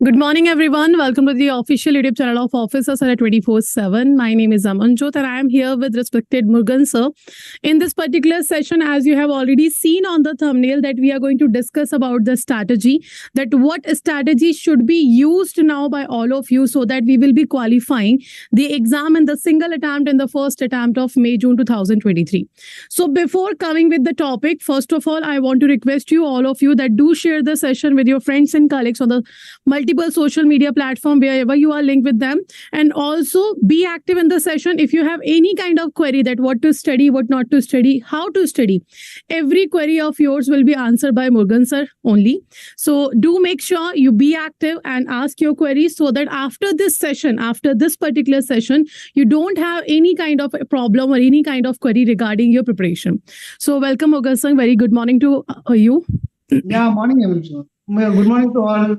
Good morning, everyone. Welcome to the official YouTube channel of Officers at 24/7. My name is Amanjot and I am here with respected Murugan sir. In this particular session, as you have already seen on the thumbnail, that we are going to discuss about the strategy, that what strategy should be used now by all of you so that we will be qualifying the exam in the single attempt in the first attempt of May-June 2023. So before coming with the topic, first of all, I want to request you, all of you, that do share the session with your friends and colleagues on the multiple social media platform wherever you are linked with them, and also be active in the session. If you have any kind of query that what to study, what not to study, how to study, every query of yours will be answered by Murugan sir only. So do make sure you be active and ask your queries so that after this session, after this particular session, you don't have any kind of problem or any kind of query regarding your preparation. So welcome Murugan sir, very good morning to you. Yeah, morning everyone. Good morning to all.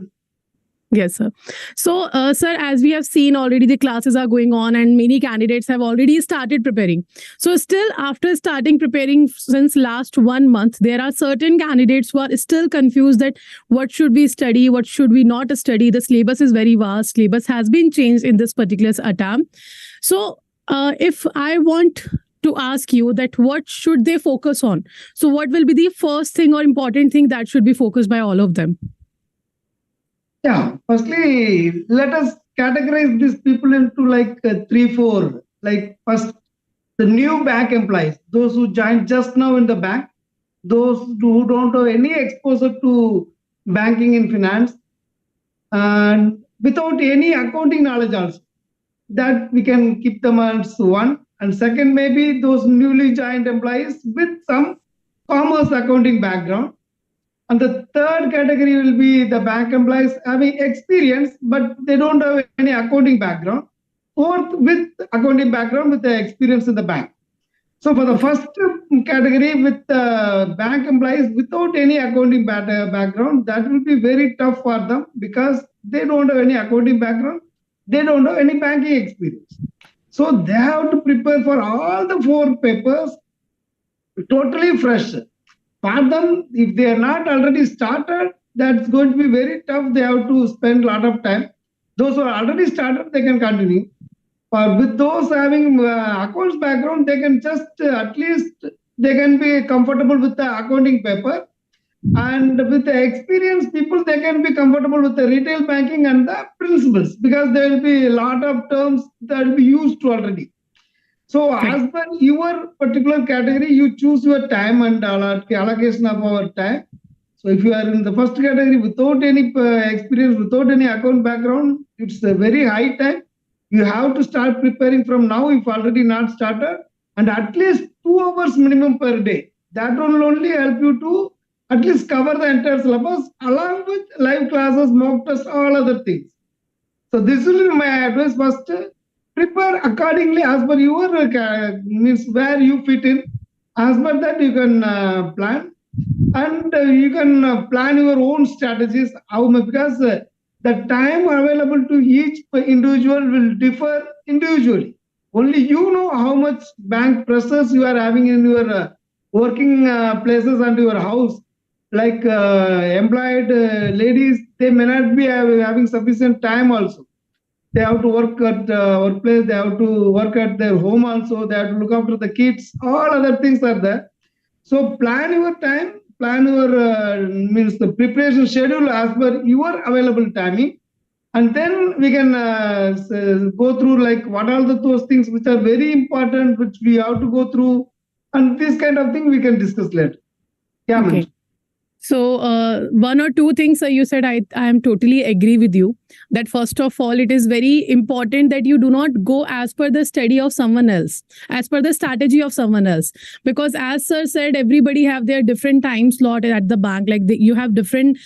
Yes, sir. So, sir, as we have seen already, the classes are going on and many candidates have already started preparing. So still after starting preparing since last 1 month, there are certain candidates who are still confused that what should we study, what should we not study. The syllabus is very vast. Syllabus has been changed in this particular attempt. So if I want to ask you that what should they focus on? So what will be the first thing or important thing that should be focused by all of them? Yeah, firstly, let us categorize these people into like 3-4. Like first, the new bank employees, those who joined just now in the bank, those who don't have any exposure to banking and finance, and without any accounting knowledge also, that we can keep them as one. And second, maybe those newly joined employees with some commerce accounting background. And the third category will be the bank employees having experience, but they don't have any accounting background. Fourth, with accounting background, with the experience in the bank. So for the first category, with bank employees without any accounting background, that will be very tough for them because they don't have any accounting background. They don't have any banking experience. So they have to prepare for all the 4 papers totally fresh. For them, if they are not already started, that's going to be very tough. They have to spend a lot of time. Those who are already started, they can continue. But with those having accounts background, they can just at least they can be comfortable with the accounting paper. And with the experienced people, they can be comfortable with the retail banking and the principles because there will be a lot of terms that will be used already. So as per your particular category, you choose your time and allocation of our time. So if you are in the first category without any experience, without any account background, it's a very high time. You have to start preparing from now if already not started, and at least 2 hours minimum per day. That will only help you to at least cover the entire syllabus along with live classes, mock tests, all other things. So this will be my advice first. Prepare accordingly as per your means where you fit in. As per that you can plan, and you can plan your own strategies. How much, because the time available to each individual will differ individually. Only you know how much bank pressures you are having in your working places and your house. Like employed ladies, they may not be having sufficient time also. They have to work at workplace, they have to work at their home also, they have to look after the kids, all other things are there. So plan your time, plan your means the preparation schedule as per your available timing, and then we can go through like what are those things which are very important, which we have to go through, and this kind of thing we can discuss later. Yeah, okay. So one or two things you said, I am totally agree with you that first of all, it is very important that you do not go as per the study of someone else, as per the strategy of someone else. Because as sir said, everybody have their different time slot at the bank. Like you have different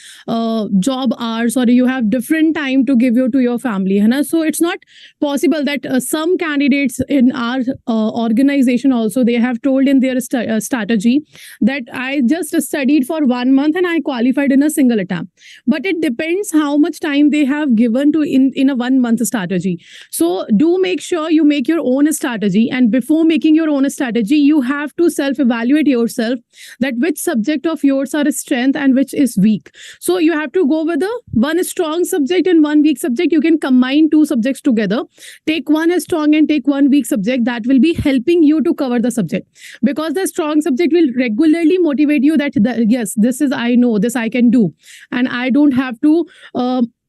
job hours or you have different time to give you to your family. Hai na? So it's not possible that some candidates in our organization also, they have told in their strategy that I just studied for 1 month month and I qualified in a single attempt. But it depends how much time they have given to in a 1 month strategy. So do make sure you make your own strategy. And before making your own strategy, you have to self-evaluate yourself that which subject of yours are a strength and which is weak. So you have to go with the one strong subject and one weak subject. You can combine two subjects together. Take one as strong and take one weak subject. That will be helping you to cover the subject, because the strong subject will regularly motivate you that yes, this is I know, this I can do, and I don't have to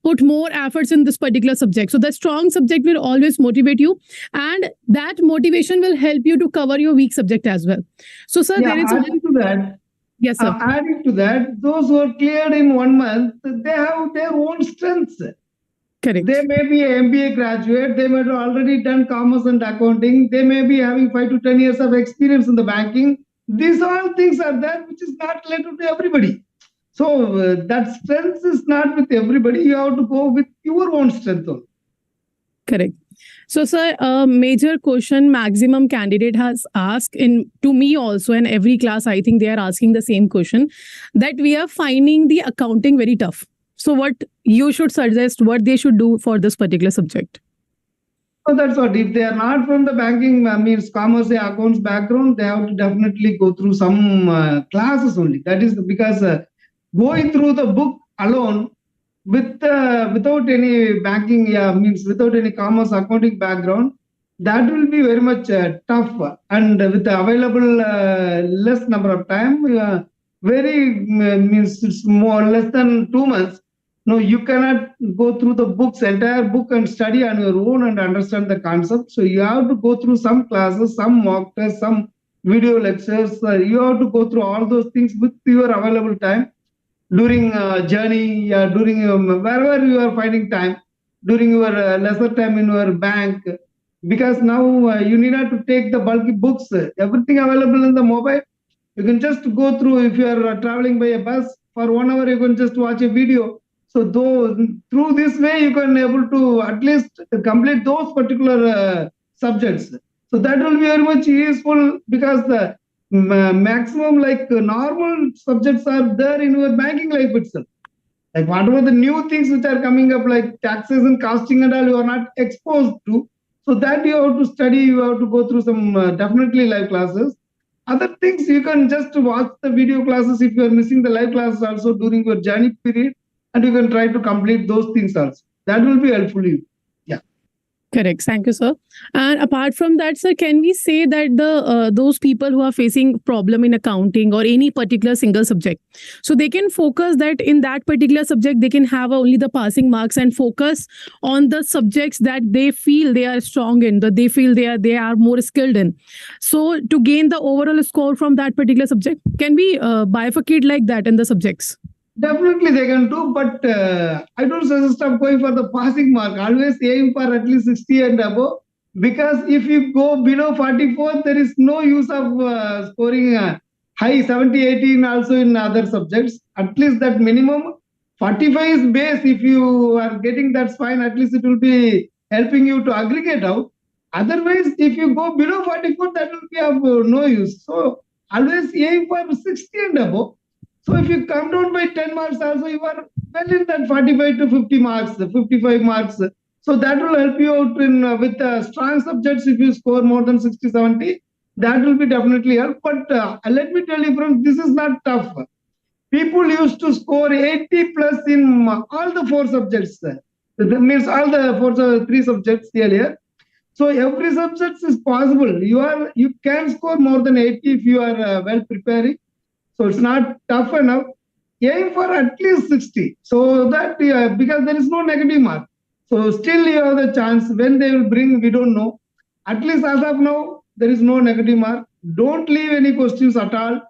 put more efforts in this particular subject. So the strong subject will always motivate you, and that motivation will help you to cover your weak subject as well. So sir, Yeah, there is adding to that, yes sir. Adding to that, those who are cleared in 1 month, they have their own strengths. Correct. They may be an MBA graduate, they may have already done commerce and accounting, they may be having 5 to 10 years of experience in the banking. These all things are there, which is not related to everybody. So that strength is not with everybody. You have to go with your own strength only. Correct. So, sir, a major question maximum candidate has asked to me also, and every class, I think they are asking the same question, that we are finding the accounting very tough. So what you should suggest, what they should do for this particular subject? So that's what, if they are not from the banking, means commerce, accounts background, they have to definitely go through some classes only. That is because going through the book alone without any banking, means without any commerce accounting background, that will be very much tough. And with the available less number of time, means it's more less than 2 months. No, you cannot go through the entire book and study on your own and understand the concept. So you have to go through some classes, some mock tests, some video lectures. You have to go through all those things with your available time during journey, during wherever you are finding time, during your lesser time in your bank. Because now you need not to take the bulky books, everything available in the mobile. You can just go through. If you are traveling by a bus for 1 hour, you can just watch a video. So through this way, you can able to at least complete those particular subjects. So that will be very much useful, because the maximum normal subjects are there in your banking life itself. Like whatever the new things which are coming up, like taxes and costing and all, you are not exposed to. So that you have to study, you have to go through some definitely live classes. Other things you can just watch the video classes if you are missing the live classes also during your journey period, and you can try to complete those things also. That will be helpful to you. Yeah. Correct. Thank you, sir. And apart from that, sir, can we say that the those people who are facing problem in accounting or any particular single subject, so they can focus that in that particular subject, they can have only the passing marks and focus on the subjects that they feel they are strong in, that they feel they are more skilled in. So to gain the overall score from that particular subject, can we bifurcate like that in the subjects? Definitely they can do, but I don't suggest of going for the passing mark. Always aim for at least 60 and above, because if you go below 44, there is no use of scoring high 70, 18 also in other subjects. At least that minimum 45 is base. If you are getting that's fine, at least it will be helping you to aggregate out. Otherwise, if you go below 44, that will be of no use. So always aim for 60 and above. So if you come down by 10 marks also, you are well in that 45 to 50 marks, 55 marks. So that will help you out in with strong subjects. If you score more than 60, 70, that will be definitely help. But let me tell you, friends, this is not tough. People used to score 80 plus in all the 4 subjects. That means all the 3 subjects earlier. So every subject is possible. You can score more than 80 if you are well preparing. So it's not tough enough. Aim for at least 60. So that because there is no negative mark. So still you have the chance. When they will bring, we don't know. At least as of now, there is no negative mark. Don't leave any questions at all.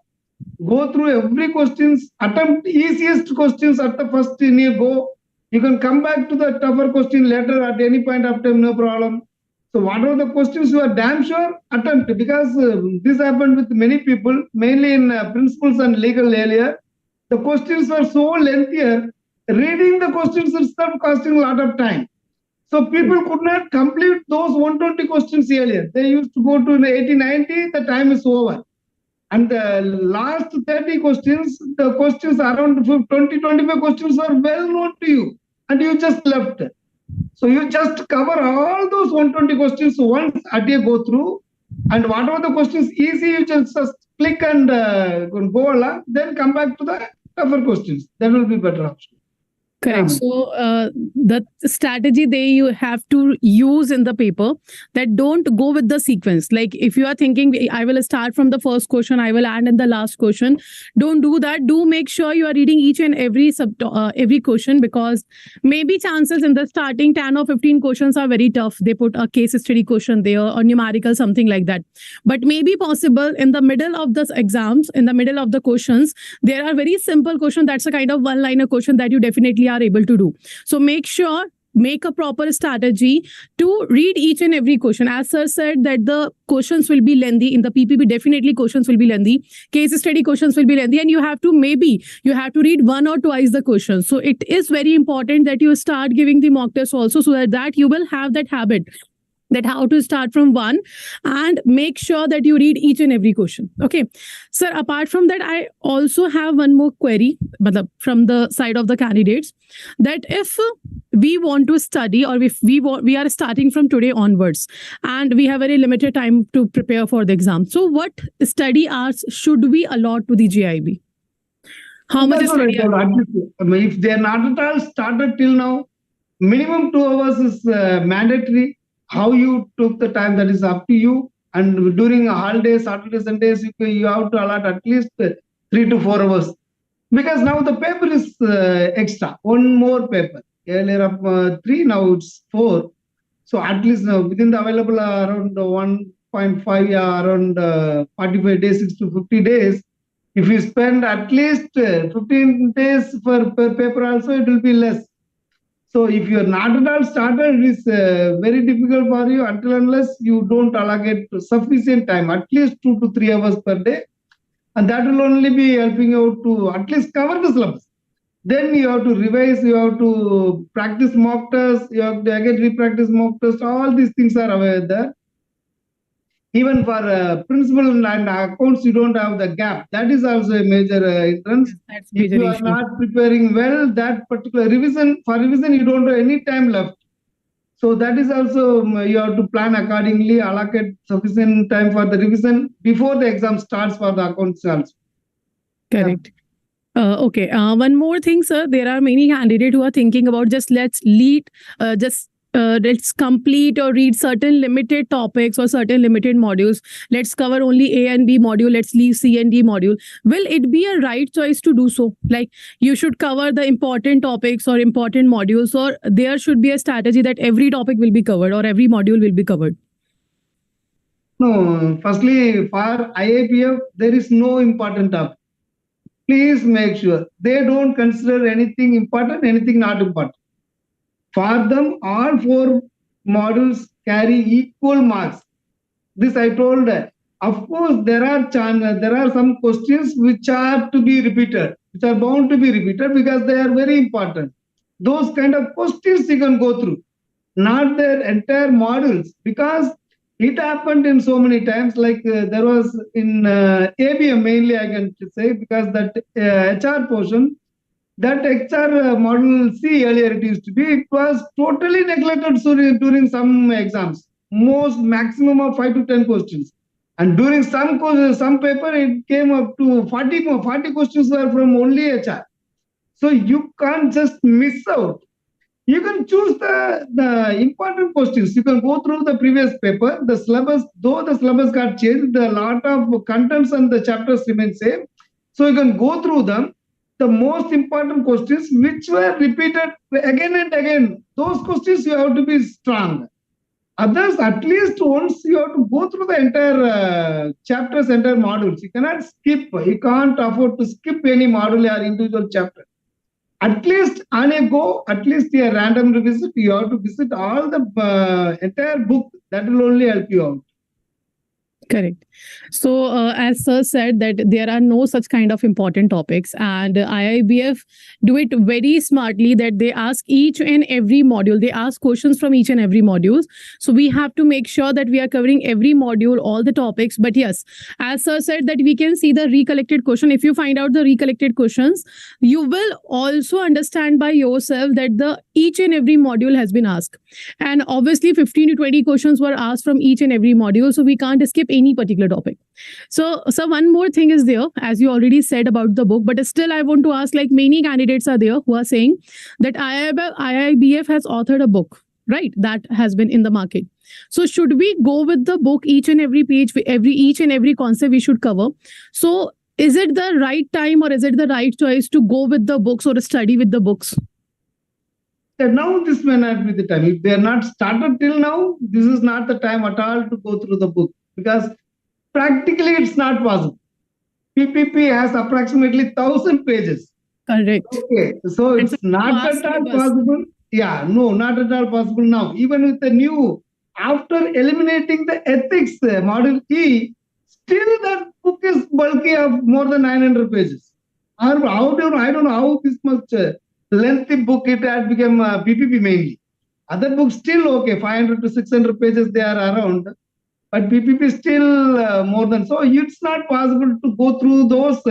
Go through every questions. Attempt easiest questions at the first in your go. You can come back to the tougher question later at any point of time, no problem. So whatever the questions you are damn sure attempt, because this happened with many people, mainly in principles and legal area. The questions were so lengthier, reading the questions itself costing a lot of time. So people could not complete those 120 questions earlier. They used to go to 80, 90, the time is over. And the last 30 questions, the questions around 20, 25 questions are well known to you, and you just left. So you just cover all those 120 questions once Adda go through, and whatever the questions easy, you just click and go along, then come back to the tougher questions. That will be better option. Correct. So the strategy you have to use in the paper, that don't go with the sequence. Like if you are thinking, I will start from the first question, I will end in the last question. Don't do that. Do make sure you are reading each and every question, because maybe chances in the starting 10 or 15 questions are very tough. They put a case study question there or numerical, something like that. But maybe possible in the middle of the exams, in the middle of the questions, there are very simple questions. That's a kind of one-liner question that you definitely are able to do. So make a proper strategy to read each and every question. As sir said that the questions will be lengthy in the PPP, definitely questions will be lengthy, case study questions will be lengthy, and you have to read one or twice the questions. So it is very important that you start giving the mock test also, so that you will have that habit, that how to start from one, and make sure that you read each and every question. Okay, sir, apart from that, I also have one more query from the side of the candidates, that if we want to study, or if we are starting from today onwards and we have very limited time to prepare for the exam, so what study hours should we allot to the JAIIB? How much is study hours? If they are not at all started till now, minimum 2 hours is mandatory. How you took the time, that is up to you. And during holidays, Saturdays, Sundays, you have to allot at least 3 to 4 hours. Because now the paper is extra, one more paper. Earlier of 3, now it's 4. So at least within the available around 1.5, around 45 days, 6 to 50 days. If you spend at least 15 days per paper also, it will be less. So if you are not at all started, it is very difficult for you until unless you don't allocate sufficient time, at least 2 to 3 hours per day. And that will only be helping you to at least cover the syllabus. Then you have to revise, you have to practice mock tests, you have to again re-practice mock tests. All these things are available there. Even for principal and accounts, you don't have the gap. That is also a major hindrance. If you are not preparing well, that particular revision, you don't have any time left. So that is also, you have to plan accordingly, allocate sufficient time for the revision before the exam starts for the accounts also. Correct. Okay. One more thing, sir. There are many candidates who are thinking about let's complete or read certain limited topics or certain limited modules. Let's cover only A and B module. Let's leave C and D module. Will it be a right choice to do so? Like you should cover the important topics or important modules, or there should be a strategy that every topic will be covered or every module will be covered? No, firstly, for IAPF, there is no important topic. Please make sure they don't consider anything important, anything not important. For them, all 4 modules carry equal marks. This I told. Of course, there are some questions which are to be repeated, which are bound to be repeated because they are very important. Those kind of questions you can go through, not their entire modules, because it happened in so many times. Like there was in ABM mainly, I can say, because that HR portion. That HR model C earlier it used to be, it was totally neglected during some exams. Maximum of 5 to 10 questions. And during some paper, it came up to 40 questions were from only HR. So you can't just miss out. You can choose the important questions. You can go through the previous paper. The syllabus, though the syllabus got changed, a lot of contents and the chapters remain same. So you can go through them. The most important questions which were repeated again and again, those questions you have to be strong. Others, at least once you have to go through the entire chapters, entire modules. You cannot skip. You can't afford to skip any module or individual chapter. At least on a go, at least a random revisit, you have to visit all the entire book. That will only help you out. Correct. So, as Sir said, that there are no such kind of important topics, and IIBF do it very smartly. That they ask each and every module. They ask questions from each and every modules. So we have to make sure that we are covering every module, all the topics. But yes, as Sir said, that we can see the recollected question. If you find out the recollected questions, you will also understand by yourself that the each and every module has been asked, and obviously 15 to 20 questions were asked from each and every module. So we can't skip any particular topic. So one more thing is there, as you already said about the book, but still I want to ask, like many candidates are there who are saying that IIBF has authored a book, right? That has been in the market. So should we go with the book, each and every page, each and every concept we should cover? So is it the right time or is it the right choice to go with the books or to study with the books? Now this may not be the time. If they are not started till now, this is not the time at all to go through the book, because practically it's not possible. PPP has approximately 1,000 pages. Correct. Okay, so it's not at all possible. Yeah, no, not at all possible now. Even with the new, after eliminating the ethics model E, still that book is bulky of more than 900 pages. I don't know how this much lengthy book it had become PPP mainly. Other books still okay, 500 to 600 pages they are around, but PPP still more than. So it's not possible to go through those.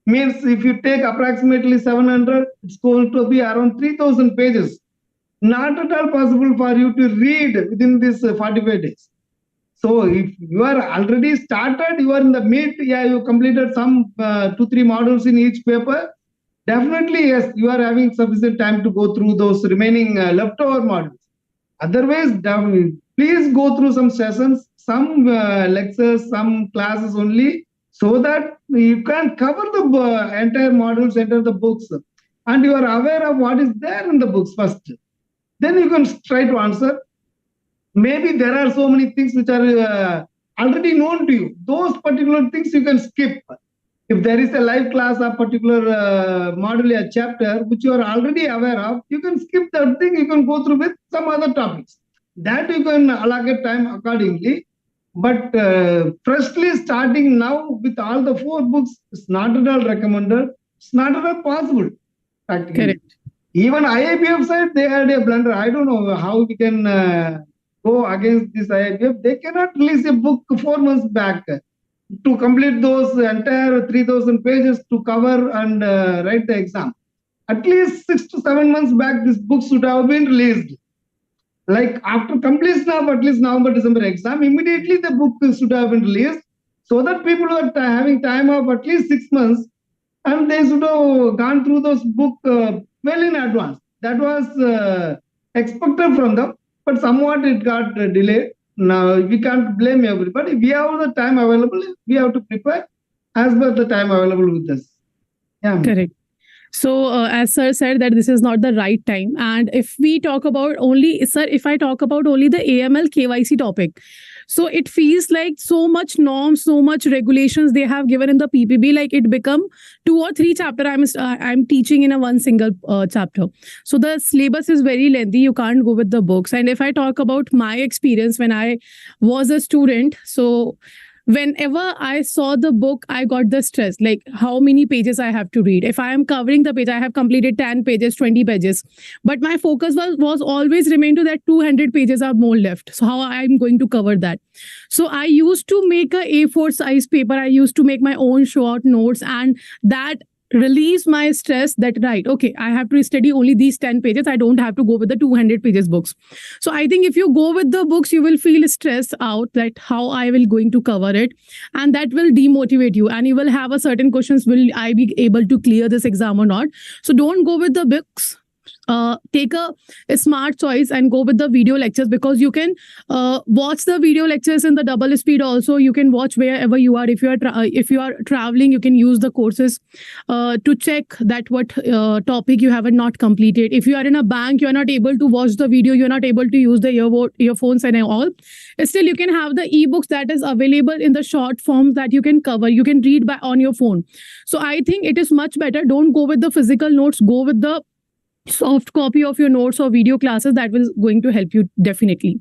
Means if you take approximately 700, it's going to be around 3,000 pages. Not at all possible for you to read within this 45 days. So if you are already started, you are in the mid, yeah, you completed some 2-3 modules in each paper. Definitely, yes, you are having sufficient time to go through those remaining leftover modules. Otherwise, please go through some sessions, some lectures, some classes only, so that you can cover the entire modules, enter the books, and you are aware of what is there in the books first. Then you can try to answer. Maybe there are so many things which are already known to you. Those particular things you can skip. If there is a live class or particular module or chapter which you are already aware of, you can skip that thing, you can go through with some other topics. That you can allocate time accordingly. But freshly starting now with all the 4 books is not at all recommended. It's not at all possible. Practically. Correct. Even IIBF side, they had a blunder. I don't know how we can go against this IIBF. They cannot release a book 4 months back to complete those entire 3,000 pages to cover and write the exam. At least 6 to 7 months back, this book should have been released. Like after completion of at least November, December exam, immediately the book should have been released, so that people are having time of at least 6 months, and they should have gone through those book well in advance. That was expected from them, but somewhat it got delayed. Now we can't blame everybody. We have the time available. We have to prepare as per the time available with us. Yeah. Correct. So as Sir said that this is not the right time. And if we talk about only, Sir, if I talk about only the AML KYC topic, so it feels like so much norms, so much regulations they have given in the PPB, like it become 2 or 3 chapter I'm teaching in a one single chapter. So the syllabus is very lengthy. You can't go with the books. And if I talk about my experience when I was a student, so whenever I saw the book, I got the stress, like how many pages I have to read. If I am covering the page, I have completed 10 pages, 20 pages. But my focus was always remain to that 200 pages are more left. So how I'm going to cover that? So I used to make a A4 size paper. I used to make my own short notes, and that release my stress that, right, okay, I have to study only these 10 pages. I don't have to go with the 200 pages books. So I think if you go with the books, you will feel stressed out that how I will going to cover it. And that will demotivate you. And you will have a certain questions, will I be able to clear this exam or not? So don't go with the books. Take a smart choice and go with the video lectures, because you can watch the video lectures in the double speed. Also, you can watch wherever you are. If you are traveling, you can use the courses to check that what topic you haven't not completed. If you are in a bank, you are not able to watch the video, you are not able to use the earphones and all. Still, you can have the ebooks that is available in the short forms that you can cover. You can read on your phone. So I think it is much better. Don't go with the physical notes. Go with the soft copy of your notes or video classes, that will going to help you definitely.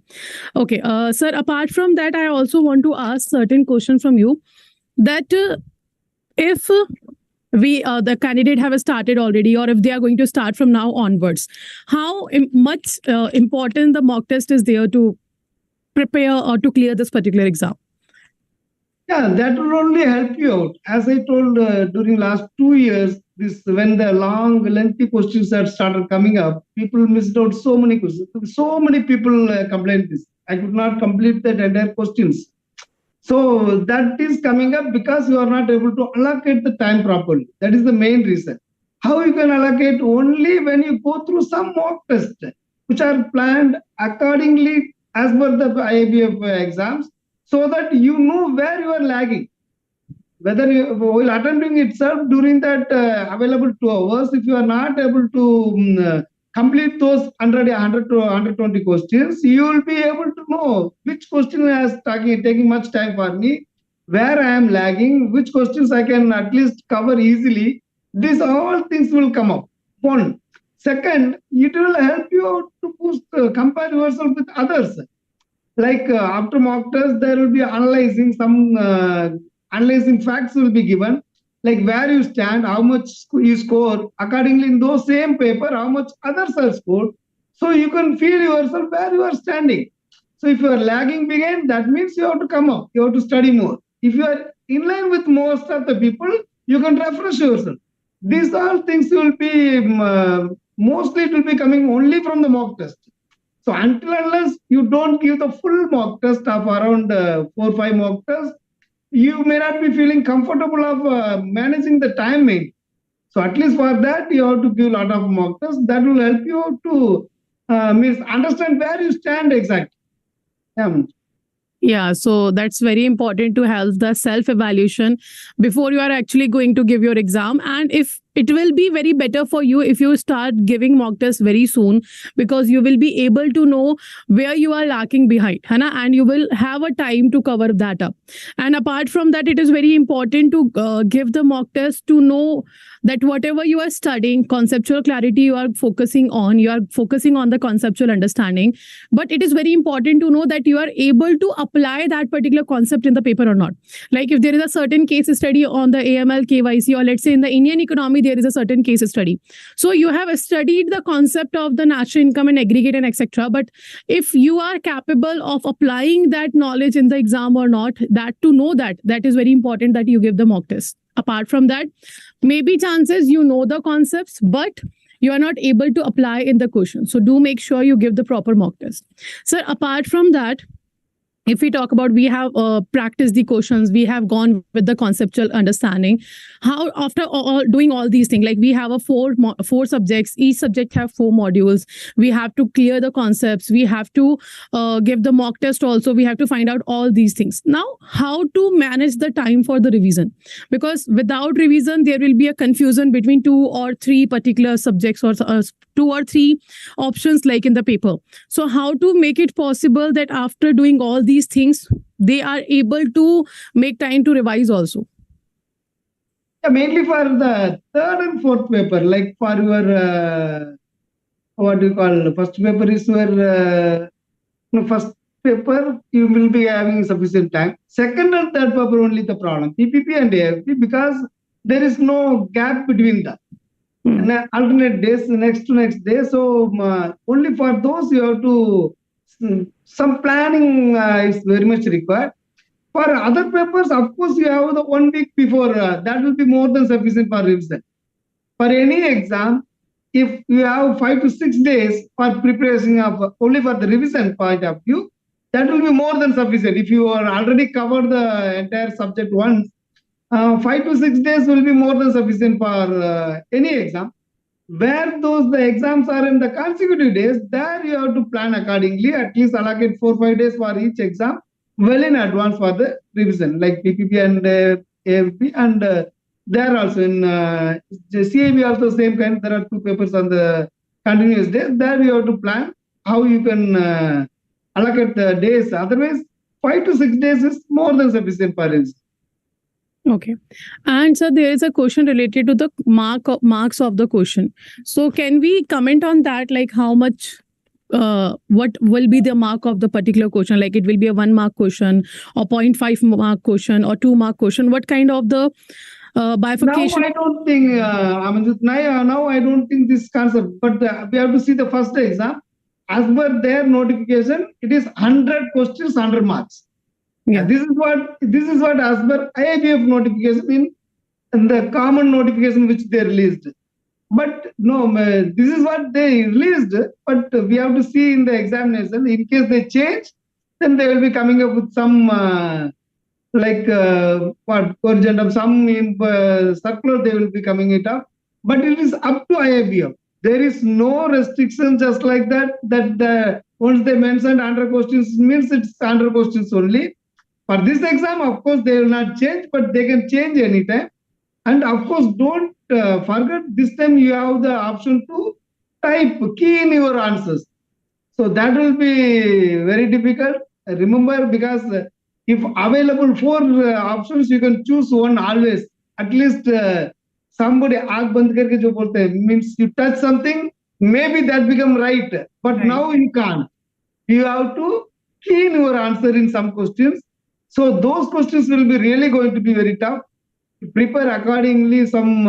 Okay, sir, apart from that, I also want to ask certain question from you, that if we the candidate have started already, or if they are going to start from now onwards, how much important the mock test is there to prepare or to clear this particular exam? Yeah, that will only help you out. As I told during last 2 years, this when the long, lengthy questions had started coming up, people missed out so many questions. So many people complained this. I could not complete that entire questions. So that is coming up because you are not able to allocate the time properly. That is the main reason. How you can allocate? Only when you go through some mock tests, which are planned accordingly as per the IABF exams, so that you know where you are lagging. Whether you while attempting itself during that available 2 hours, if you are not able to complete those 100 to 120 questions, you will be able to know which question is taking much time for me, where I am lagging, which questions I can at least cover easily. These all things will come up. One. Second, it will help you out to boost, compare yourself with others. Like after mock test, there will be analyzing some analyzing facts will be given, like where you stand, how much you score, accordingly in those same paper, how much others are scored. So you can feel yourself where you are standing. So if you are lagging behind, that means you have to come up, you have to study more. If you are in line with most of the people, you can refresh yourself. These all things will be mostly it will be coming only from the mock test. So until unless you don't give the full mock test of around 4 or 5 mock tests, you may not be feeling comfortable of managing the time made. So at least for that, you have to give a lot of mock tests. That will help you to understand where you stand exactly. Yeah. Yeah, so that's very important to have the self evaluation before you are actually going to give your exam. And if it will be very better for you if you start giving mock tests very soon, because you will be able to know where you are lacking behind, Hana, and you will have a time to cover that up. And apart from that, it is very important to give the mock test to know that whatever you are studying, conceptual clarity you are focusing on the conceptual understanding. But it is very important to know that you are able to apply that particular concept in the paper or not. Like if there is a certain case study on the AML KYC, or let's say in the Indian economy there is a certain case study, so you have studied the concept of the national income and aggregate and etc., but if you are capable of applying that knowledge in the exam or not, that to know that is very important that you give the mock test. Apart from that, maybe chances you know the concepts, but you are not able to apply in the question, so do make sure you give the proper mock test. So apart from that, if we talk about, we have practiced the questions, we have gone with the conceptual understanding. How after doing all these things, like we have a four subjects, each subject have 4 modules, we have to clear the concepts, we have to give the mock test also, we have to find out all these things. Now how to manage the time for the revision? Because without revision there will be a confusion between 2 or 3 particular subjects, or 2 or 3 options like in the paper. So how to make it possible that after doing all these things they are able to make time to revise also? Yeah, mainly for the third and fourth paper, like for your what do you call, first paper is your first paper you will be having sufficient time. Second and third paper only the problem, PPP and AFP, because there is no gap between them. And alternate days, next to next day. So only for those you have to, some planning is very much required. For other papers, of course, you have the 1 week before. That will be more than sufficient for revision. For any exam, if you have 5 to 6 days for preparation of only for the revision point of view, that will be more than sufficient. If you are already covered the entire subject once, 5 to 6 days will be more than sufficient for any exam. Where the exams are in the consecutive days, there you have to plan accordingly. At least allocate 4 or 5 days for each exam, well in advance for the revision, like PPP and AFP. And there also in CAB also same kind. There are 2 papers on the continuous days. There you have to plan how you can allocate the days. Otherwise, 5 to 6 days is more than sufficient for revision. Okay. And so there is a question related to the marks of the question. So can we comment on that? Like how much what will be the mark of the particular question? Like it will be a 1 mark question or 0.5 mark question or 2 mark question. What kind of the Now bifurcation? I don't think, now I don't think this concept, but we have to see the first exam. As per their notification, it is 100 questions, 100 marks. Yeah. This is what as per IIBF notification in the common notification which they released. But no, this is what they released. But we have to see in the examination. In case they change, then they will be coming up with some what urgent of some circular they will be coming it up. But it is up to IIBF. There is no restriction just like that. Once they mentioned 100 questions means it's 100 questions only. For this exam, of course, they will not change, but they can change anytime. And of course, don't forget this time you have the option to type key in your answers. So that will be very difficult. Remember, because if available 4 options, you can choose one always. At least somebody aag band karke jo bolte hai, means you touch something, maybe that become right. But Right. now you can't. You have to key in your answer in some questions. So those questions will be really going to be very tough. Prepare accordingly some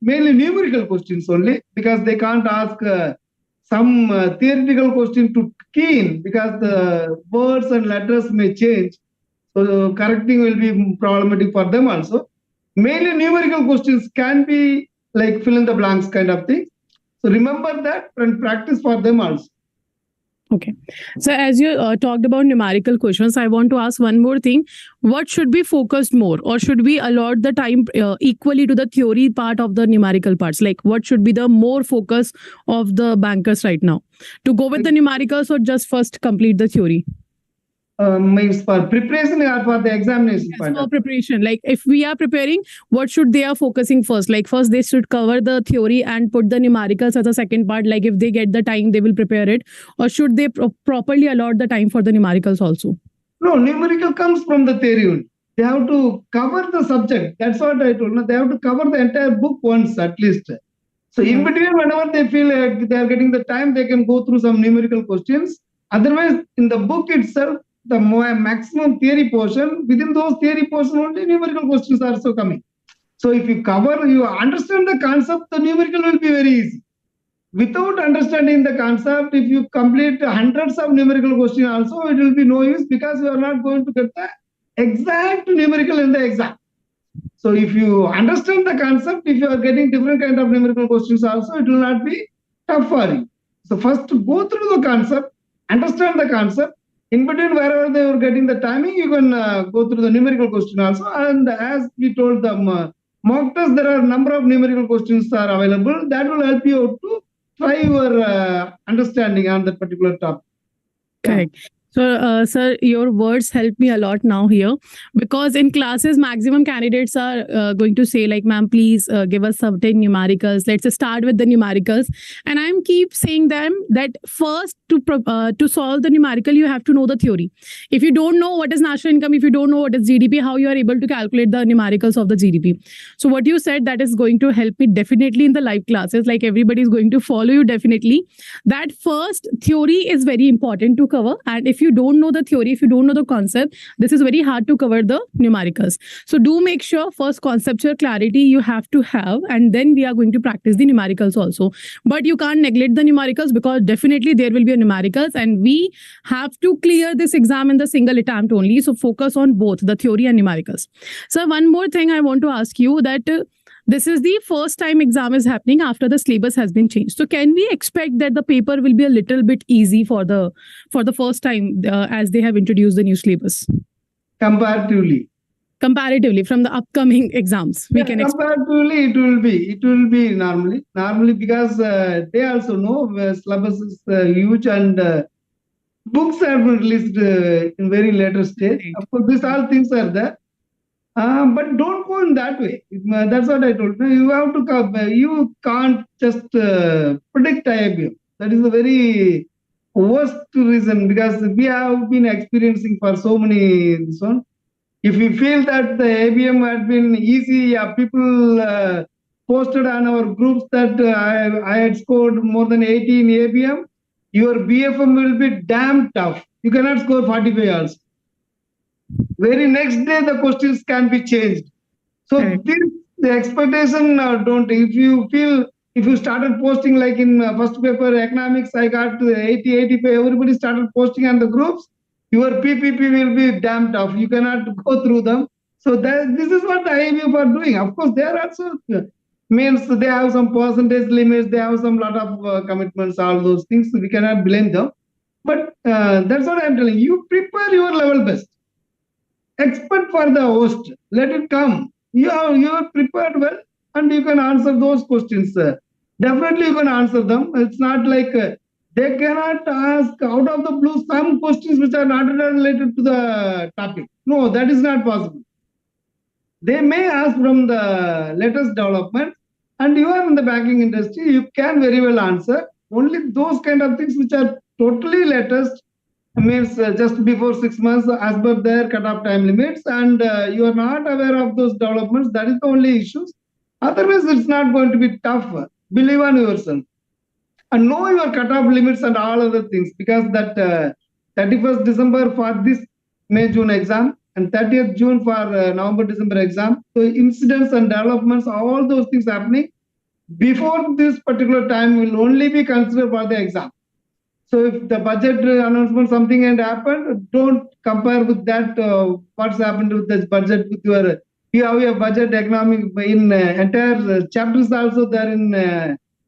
mainly numerical questions only, because they can't ask some theoretical question to key in, because the words and letters may change. So correcting will be problematic for them also. Mainly numerical questions can be like fill in the blanks kind of thing. So remember that and practice for them also. Okay. So as you talked about numerical questions, I want to ask one more thing. What should be focused more, or should we allot the time equally to the theory part of the numerical parts? Like what should be the more focus of the bankers right now? To go with the numericals or just first complete the theory? Means for preparation or for the examination? Yes, for preparation. Like if we are preparing, what should they are focusing first? Like first they should cover the theory and put the numericals as a second part. Like if they get the time, they will prepare it. Or should they properly allot the time for the numericals also? No, numerical comes from the theory only. They have to cover the subject. That's what I told. They have to cover the entire book once at least. So in between, whenever they feel they are getting the time, they can go through some numerical questions. Otherwise, in the book itself, the maximum theory portion, within those theory portion only numerical questions are also coming. So if you cover, you understand the concept, the numerical will be very easy. Without understanding the concept, if you complete hundreds of numerical questions also, it will be no use, because you are not going to get the exact numerical in the exam. So if you understand the concept, if you are getting different kind of numerical questions also, it will not be tough for you. So first go through the concept, understand the concept. In between, wherever they were getting the timing, you can go through the numerical question also. And as we told them, mock test, there are a number of numerical questions are available. That will help you out to try your understanding on that particular topic. Correct. So, sir, your words help me a lot now here, because in classes, maximum candidates are going to say like, ma'am, please give us certain numericals. Let's start with the numericals. And I'm keep saying them that first to solve the numerical, you have to know the theory. If you don't know what is national income, if you don't know what is GDP, how you are able to calculate the numericals of the GDP. So what you said, that is going to help me definitely in the live classes. Like everybody is going to follow you definitely. That first theory is very important to cover. And if you don't know the theory, if you don't know the concept, this is very hard to cover the numericals. So do make sure first conceptual clarity you have to have, and then we are going to practice the numericals also. But you can't neglect the numericals, because definitely there will be a numericals, and we have to clear this exam in the single attempt only. So focus on both the theory and numericals. So one more thing I want to ask you, that this is the first time exam is happening after the syllabus has been changed. So can we expect that the paper will be a little bit easy for the first time as they have introduced the new syllabus? Comparatively from the upcoming exams, we can expect. Comparatively, it will be normally, because they also know syllabus is huge, and books have been released in very later stage. Right. Of course, these all things are there. But don't go in that way. That's what I told you. You have to you can't just predict IIBM. That is the very worst reason, because we have been experiencing for so many this one. If you feel that the ABM had been easy, people posted on our groups that I had scored more than 80 in ABM, your BFM will be damn tough. You cannot score 45 also. Very next day, the questions can be changed. So the expectation don't. If you started posting like in first paper economics, I got 80, 85. Everybody started posting on the groups. Your PPP will be damn tough. You cannot go through them. So this is what the IIB are doing. Of course, they are also means they have some percentage limits. They have some lot of commitments. All those things we cannot blame them. But that's what I'm telling you. Prepare your level best. Expect for the host. Let it come. You are prepared well, and you can answer those questions. Definitely, you can answer them. It's not like they cannot ask out of the blue some questions which are not related to the topic. No, that is not possible. They may ask from the latest development, and you are in the banking industry, you can very well answer. Only those kind of things which are totally latest, means just before 6 months as per their cut-off time limits, and you are not aware of those developments. That is the only issues. Otherwise, it's not going to be tough. Believe on yourself and know your cut-off limits and all other things, because that 31st December for this May-June exam and 30th June for November-December exam. So incidents and developments, all those things happening before this particular time will only be considered for the exam. So if the budget announcement something had happened, don't compare with that what's happened with the budget with your. You have your budget economic in entire chapters also there in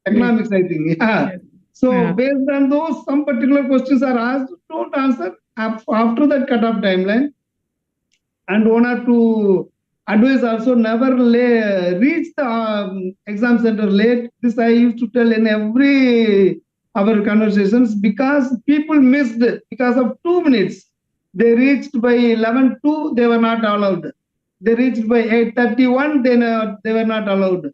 economics, I think. Yeah. Yes. So based on those, some particular questions are asked, don't answer after that cut-off timeline. And one or two advice also, never reach the exam center late. This I used to tell in every our conversations, because people missed because of 2 minutes. They reached by 11:02, they were not allowed. They reached by 8:31, they were not allowed.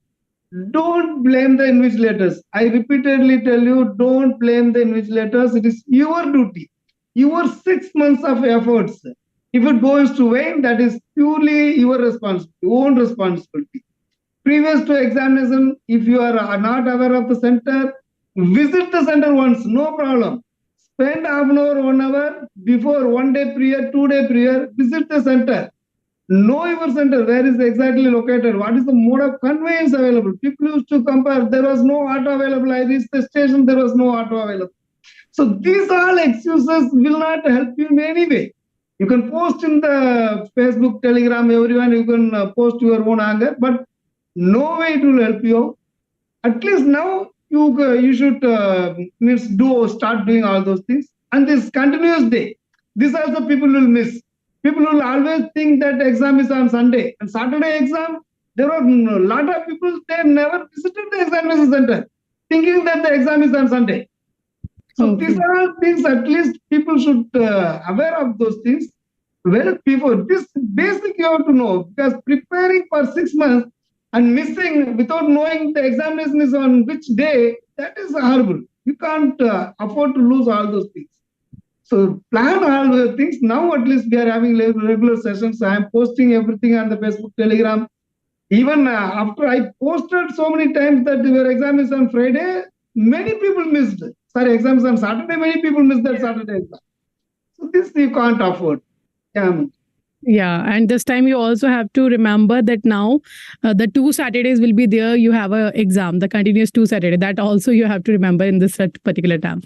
Don't blame the invigilators. I repeatedly tell you, don't blame the invigilators. It is your duty, your 6 months of efforts. If it goes to vain, that is purely your responsibility, own responsibility. Previous to examination, if you are not aware of the center, visit the center once, no problem. Spend half an hour, 1 hour before, 1 day prior, 2 day prior, visit the center. Know your center, where is exactly located, what is the mode of conveyance available. People used to compare, there was no auto available, I reached the station, there was no auto available. So these all excuses will not help you in any way. You can post in the Facebook, Telegram, everyone, you can post your own anger, but no way it will help you. At least now, you should start doing all those things. And this continuous day, this also people will miss. People will always think that exam is on Sunday and Saturday exam. There are a lot of people, they never visited the examination center, thinking that the exam is on Sunday. So these are all things, at least people should aware of those things well before. This basic you have to know, because preparing for 6 months and missing without knowing the examination is on which day, that is horrible. You can't afford to lose all those things. So plan all the things. Now at least we are having regular sessions. I am posting everything on the Facebook, Telegram. Even after I posted so many times that your exam is on Friday, many people missed. Sorry, exams on Saturday, many people missed that Saturday exam. So this you can't afford. Yeah, and this time you also have to remember that now the 2 Saturdays will be there. You have a exam, the continuous 2 Saturday. That also you have to remember in this particular time.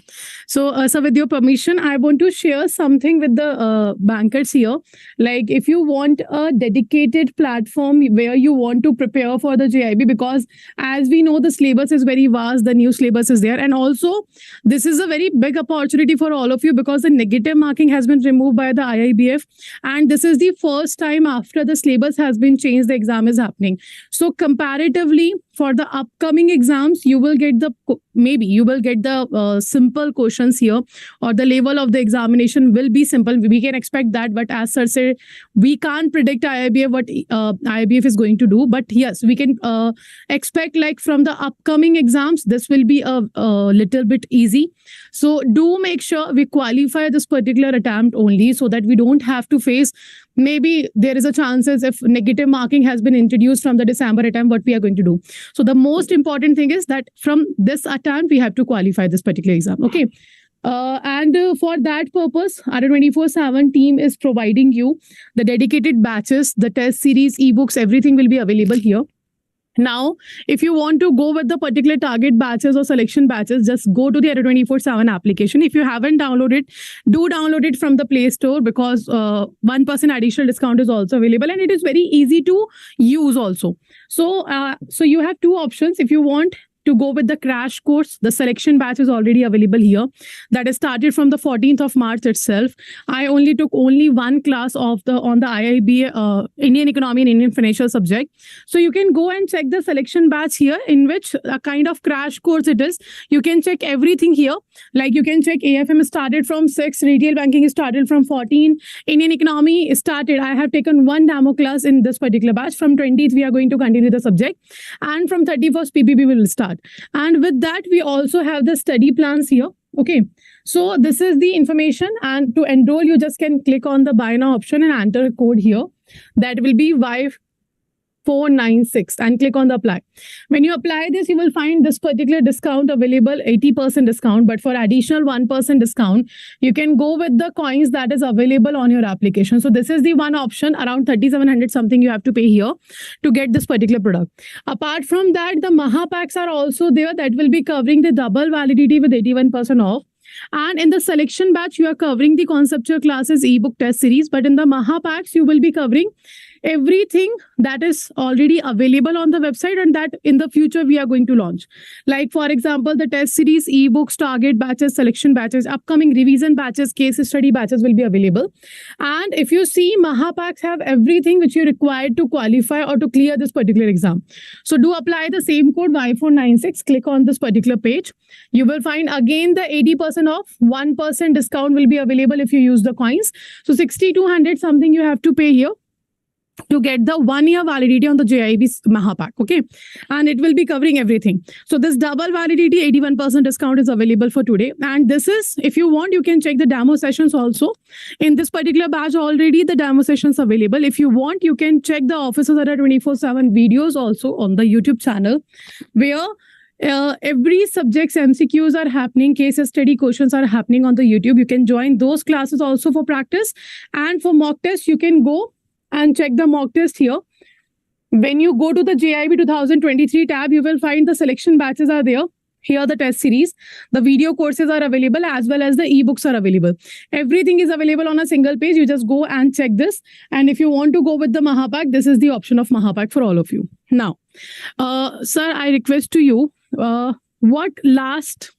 So, so with your permission, I want to share something with the bankers here. Like if you want a dedicated platform where you want to prepare for the JAIIB, because as we know, the syllabus is very vast, the new syllabus is there. And also, this is a very big opportunity for all of you, because the negative marking has been removed by the IIBF. And this is the first time after the syllabus has been changed, the exam is happening. So comparatively, for the upcoming exams, you will get the simple questions here, or the level of the examination will be simple. We can expect that, but as sir said, we can't predict IIBF what IIBF is going to do. But yes, we can expect like from the upcoming exams, this will be a little bit easy. So do make sure we qualify this particular attempt only, so that we don't have to face, maybe there is a chances if negative marking has been introduced from the December attempt, what we are going to do. So the most important thing is that from this attempt we have to qualify this particular exam. Okay. And for that purpose, our 24/7 team is providing you the dedicated batches, the test series, ebooks, everything will be available here. Now, if you want to go with the particular target batches or selection batches, just go to the Adda 24/7 application. If you haven't downloaded, do download it from the Play Store, because 1% additional discount is also available, and it is very easy to use also. So you have two options. If you want to go with the crash course, the selection batch is already available here. That is started from the 14th of March itself. I only took one class on the IIB Indian economy and Indian financial subject. So you can go and check the selection batch here, in which a kind of crash course it is. You can check everything here. Like you can check AFM started from 6, retail banking started from 14, Indian economy started. I have taken one demo class in this particular batch. From 20th, we are going to continue the subject. And from 31st, PPB will start. And with that, we also have the study plans here. Okay, so this is the information, and to enroll, you just can click on the buy now option and enter a code here. That will be Y496 and click on the apply. When you apply this, you will find this particular discount available, 80% discount, but for additional 1% discount, you can go with the coins that is available on your application. So this is the one option, around 3,700 something you have to pay here to get this particular product. Apart from that, the Maha packs are also there, that will be covering the double validity with 81% off. And in the selection batch, you are covering the conceptual classes, ebook, test series, but in the Maha packs, you will be covering everything that is already available on the website and that in the future we are going to launch. Like for example, the test series, ebooks, target batches, selection batches, upcoming revision batches, case study batches will be available. And if you see, Maha packs have everything which you required to qualify or to clear this particular exam. So do apply the same code Y496, click on this particular page. You will find again the 80% off, 1% discount will be available if you use the coins. So 6,200 something you have to pay here to get the 1 year validity on the JAIIB Maha pack. Okay, and it will be covering everything. So this double validity 81% discount is available for today. And this is, if you want, you can check the demo sessions also. In this particular batch already the demo sessions available. If you want, you can check the Officers Adda 24/7 videos also on the YouTube channel, where every subject's MCQs are happening, case study questions are happening on the YouTube. You can join those classes also for practice. And for mock test, you can go and check the mock test here. When you go to the JAIIB 2023 tab, you will find the selection batches are there. Here the test series, the video courses are available, as well as the ebooks are available. Everything is available on a single page. You just go and check this. And if you want to go with the Maha pack, this is the option of Maha pack for all of you. Now, sir, I request to you, what last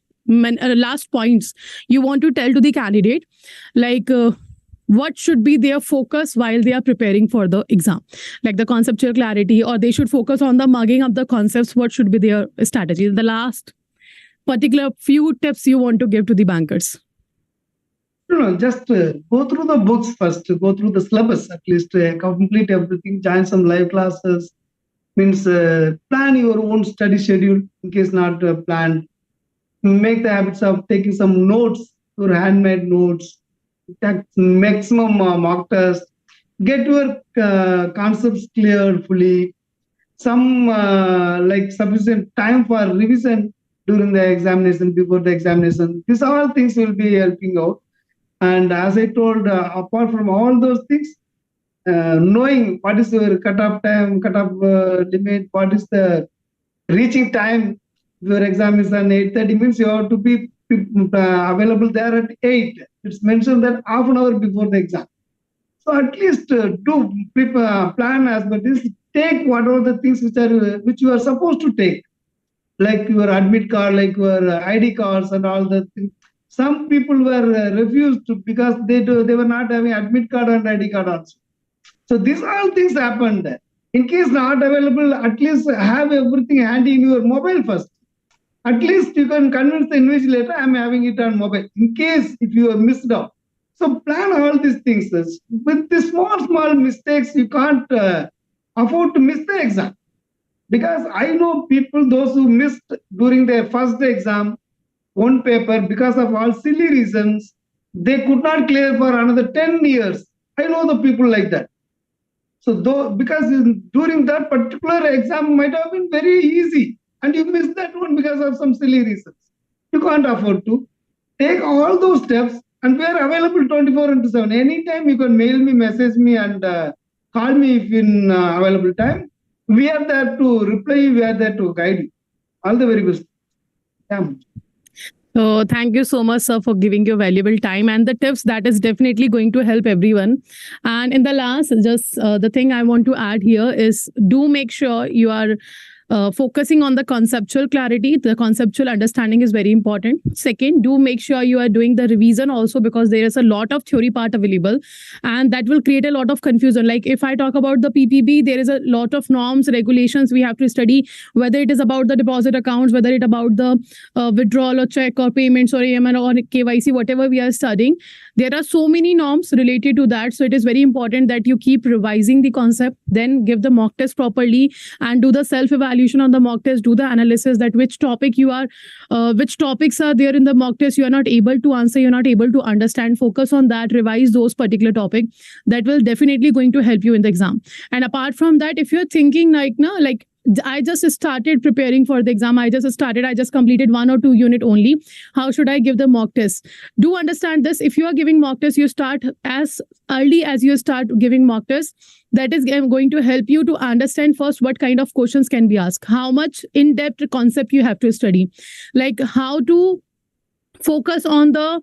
points you want to tell to the candidate, like what should be their focus while they are preparing for the exam, like the conceptual clarity, or they should focus on the mugging up the concepts. What should be their strategy? The last particular few tips you want to give to the bankers. No, just go through the books first, go through the syllabus, at least complete everything, join some live classes, means plan your own study schedule in case not planned. Make the habits of taking some notes, your handmade notes, maximum mock test, get your concepts clear fully, some like sufficient time for revision during the examination, before the examination. These all things will be helping out. And as I told, apart from all those things, knowing what is your cutoff time, cutoff limit, what is the reaching time. Your exam is on 8:30, means you have to be available there at 8. It's mentioned that half an hour before the exam. So at least do prepare, plan as per this. Take whatever the things which you are supposed to take, like your admit card, like your ID cards and all the things. Some people were refused to, because they were not having admit card and ID card also. So these all things happened. In case not available, at least have everything handy in your mobile first. At least you can convince the invigilator, I'm having it on mobile, in case if you are missed out. So plan all these things. With the small mistakes, you can't afford to miss the exam. Because I know people, those who missed during their first exam, one paper, because of all silly reasons, they could not clear for another 10 years. I know the people like that. So because during that particular exam might have been very easy, and you missed that one because of some silly reasons. You can't afford to. Take all those steps, and we are available 24/7. Anytime you can mail me, message me, and call me if in available time. We are there to reply you, we are there to guide you. All the very best. Yeah. So thank you so much, sir, for giving your valuable time and the tips. That is definitely going to help everyone. And in the last, just the thing I want to add here is do make sure you are focusing on the conceptual clarity. The conceptual understanding is very important. Second, do make sure you are doing the revision also, because there is a lot of theory part available and that will create a lot of confusion. Like if I talk about the PPB, there is a lot of norms, regulations we have to study, whether it is about the deposit accounts, whether it about the withdrawal or check or payments or AML or KYC, whatever we are studying. There are so many norms related to that. So it is very important that you keep revising the concept, then give the mock test properly and do the self-evaluation on the mock test, do the analysis that which topics are there in the mock test you are not able to answer, you're not able to understand. Focus on that, revise those particular topic. That will definitely going to help you in the exam. And apart from that, if you're thinking like I just started preparing for the exam. I just completed 1 or 2 unit only. How should I give the mock test? Do understand this. If you are giving mock test, you start as early as you start giving mock test. That is going to help you to understand first what kind of questions can be asked, how much in-depth concept you have to study, like how to focus on the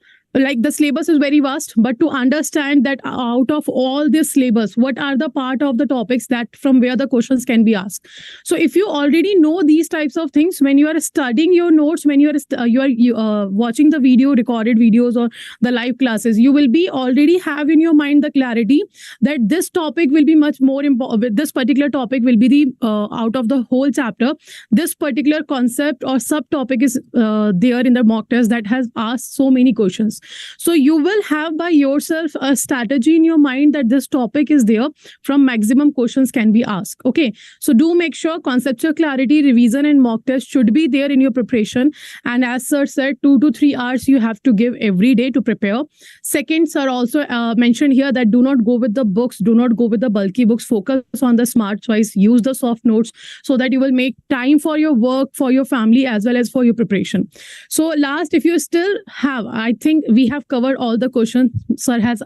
syllabus is very vast, but to understand that out of all this syllabus, what are the part of the topics that from where the questions can be asked. So if you already know these types of things, when you are studying your notes, when you are watching the recorded videos or the live classes, you will be already have in your mind the clarity that this topic will be much more important. This particular topic will be the out of the whole chapter, this particular concept or subtopic is there in the mock test that has asked so many questions. So you will have by yourself a strategy in your mind that this topic is there, from maximum questions can be asked. Okay, so do make sure conceptual clarity, revision and mock test should be there in your preparation. And as sir said, 2 to 3 hours you have to give every day to prepare. Second, sir also mentioned here that do not go with the books, do not go with the bulky books, focus on the smart choice, use the soft notes so that you will make time for your work, for your family as well as for your preparation. So last, if you still have, I think we have covered all the questions. Sir has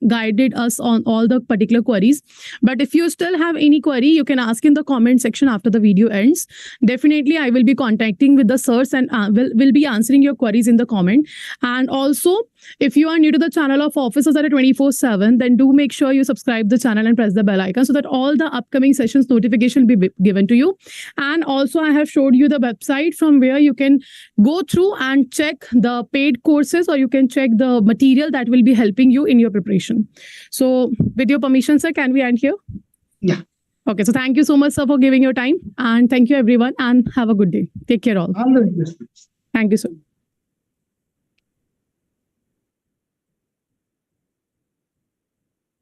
guided us on all the particular queries. But if you still have any query, you can ask in the comment section after the video ends. Definitely, I will be contacting with the sirs and will be answering your queries in the comment. And also, if you are new to the channel of Officers at 24/7, then do make sure you subscribe the channel and press the bell icon so that all the upcoming sessions notification will be given to you. And also, I have showed you the website from where you can go through and check the paid courses, or you can check the material that will be helping you in your preparation. So with your permission, sir, can we end here? Yeah. Okay, so thank you so much, sir, for giving your time. And thank you, everyone. And have a good day. Take care all. All the best. Thank you, sir.